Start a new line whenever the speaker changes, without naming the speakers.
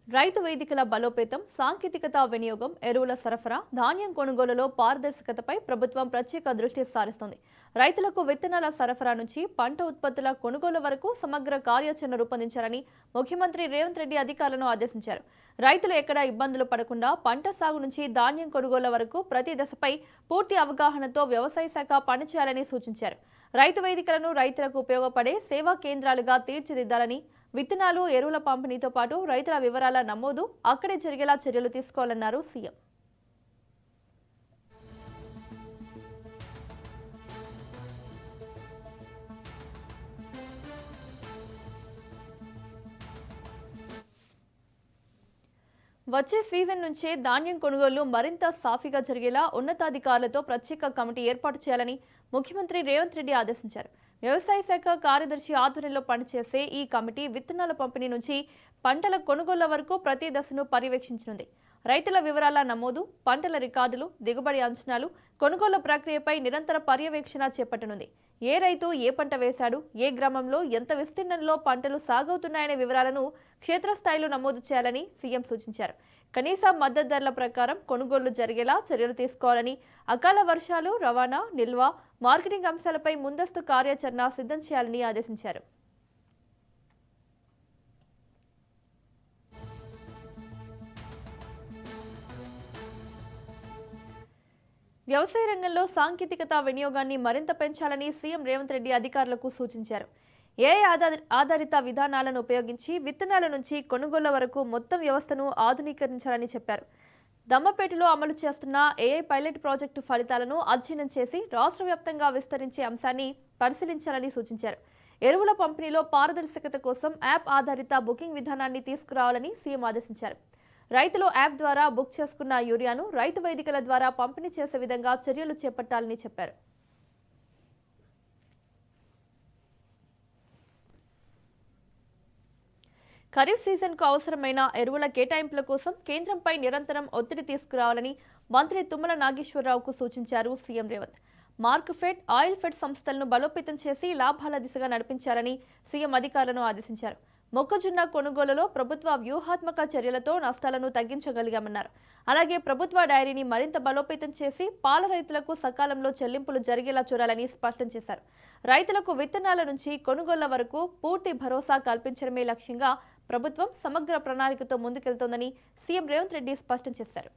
రైతు వేదికల బలోపేతం, సాంకేతికత వినియోగం, ఎరువుల సరఫరా, ధాన్యం కొనుగోలులో పారదర్శకతపై ప్రభుత్వం ప్రత్యేక దృష్టి సారిస్తోంది. రైతులకు విత్తనాల సరఫరా నుంచి పంట ఉత్పత్తుల కొనుగోలు వరకు సమగ్ర కార్యాచరణ రూపొందించాలని ముఖ్యమంత్రి రేవంత్ రెడ్డి అధికారులను ఆదేశించారు. రైతులు ఎక్కడా ఇబ్బందులు పడకుండా పంట సాగు నుంచి ధాన్యం కొనుగోలు వరకు ప్రతి దశపై పూర్తి అవగాహనతో వ్యవసాయ శాఖ పనిచేయాలని సూచించారు. రైతు వేదికలను రైతులకు ఉపయోగపడే సేవా కేంద్రాలుగా తీర్చిదిద్దాలని, విత్తనాలు, ఎరువుల పంపిణీతో పాటు రైతుల వివరాల నమోదు అక్కడే జరిగేలా చర్యలు తీసుకోవాలన్నారు సీఎం. వచ్చే సీజన్ నుంచే ధాన్యం కొనుగోలు మరింత సాఫీగా జరిగేలా ఉన్నతాధికారులతో ప్రత్యేక కమిటీ ఏర్పాటు చేయాలని ముఖ్యమంత్రి రేవంత్ రెడ్డి ఆదేశించారు. వ్యవసాయ శాఖ కార్యదర్శి ఆధ్వర్యంలో పనిచేసే ఈ కమిటీ విత్తనాల పంపిణీ నుంచి పంటల కొనుగోళ్ల వరకు ప్రతి దశను పర్యవేక్షించనుంది. రైతుల వివరాల నమోదు, పంటల రికార్డులు, దిగుబడి అంచనాలు, కొనుగోలు ప్రక్రియపై నిరంతర పర్యవేక్షణ చేపట్టనుంది. ఏ రైతు ఏ పంట వేశాడు, ఏ గ్రామంలో ఎంత విస్తీర్ణంలో పంటలు సాగవుతున్నాయనే వివరాలను క్షేత్రస్థాయిలో నమోదు చేయాలని సీఎం సూచించారు. కనీస మద్దతు ధరల ప్రకారం కొనుగోళ్లు జరిగేలా చర్యలు తీసుకోవాలని, అకాల వర్షాలు, రవాణా, నిల్వ, మార్కెటింగ్ అంశాలపై ముందస్తు కార్యాచరణ సిద్ధం చేయాలని ఆదేశించారు. వ్యవసాయ రంగంలో సాంకేతికత వినియోగాన్ని మరింత పెంచాలని సీఎం రేవంత్ రెడ్డి అధికారులకు సూచించారు. ఏఐ ఆధారిత విధానాలను ఉపయోగించి విత్తనాల నుంచి కొనుగోళ్ల వరకు మొత్తం వ్యవస్థను ఆధునీకరించాలని చెప్పారు. దమ్మపేటలో అమలు చేస్తున్న ఏఐ పైలట్ ప్రాజెక్టు ఫలితాలను అధ్యయనం చేసి రాష్ట్ర వ్యాప్తంగా విస్తరించే అంశాన్ని పరిశీలించాలని సూచించారు. ఎరువుల పంపిణీలో పారదర్శకత కోసం యాప్ ఆధారిత బుకింగ్ విధానాన్ని తీసుకురావాలని సీఎం ఆదేశించారు. రైతులు యాప్ ద్వారా బుక్ చేసుకున్న యూరియాను రైతు వేదికల ద్వారా పంపిణీ చేసే విధంగా చర్యలు చేపట్టాలని చెప్పారు. ఖరీఫ్ సీజన్కు అవసరమైన ఎరువుల కేటాయింపుల కోసం కేంద్రంపై నిరంతరం ఒత్తిడి తీసుకురావాలని మంత్రి తుమ్మల నాగేశ్వరరావుకు సూచించారు CM Revanth. Markfed, oil fed సంస్థలను బలోపేతం చేసి లాభాల దిశగా నడిపించాలని సీఎం అధికారులను ఆదేశించారు. మొక్కజొన్న కొనుగోలులో ప్రభుత్వ వ్యూహాత్మక చర్యలతో నష్టాలను తగ్గించగలిగామన్నారు. అలాగే ప్రభుత్వ డైరీని మరింత బలోపేతం చేసి పాల రైతులకు సకాలంలో చెల్లింపులు జరిగేలా చూడాలని స్పష్టం చేశారు. రైతులకు విత్తనాల నుంచి కొనుగోళ్ల వరకు పూర్తి భరోసా కల్పించడమే లక్ష్యంగా ప్రభుత్వం సమగ్ర ప్రణాళికతో ముందుకెళ్తోందని సీఎం రేవంత్ రెడ్డి స్పష్టం చేశారు.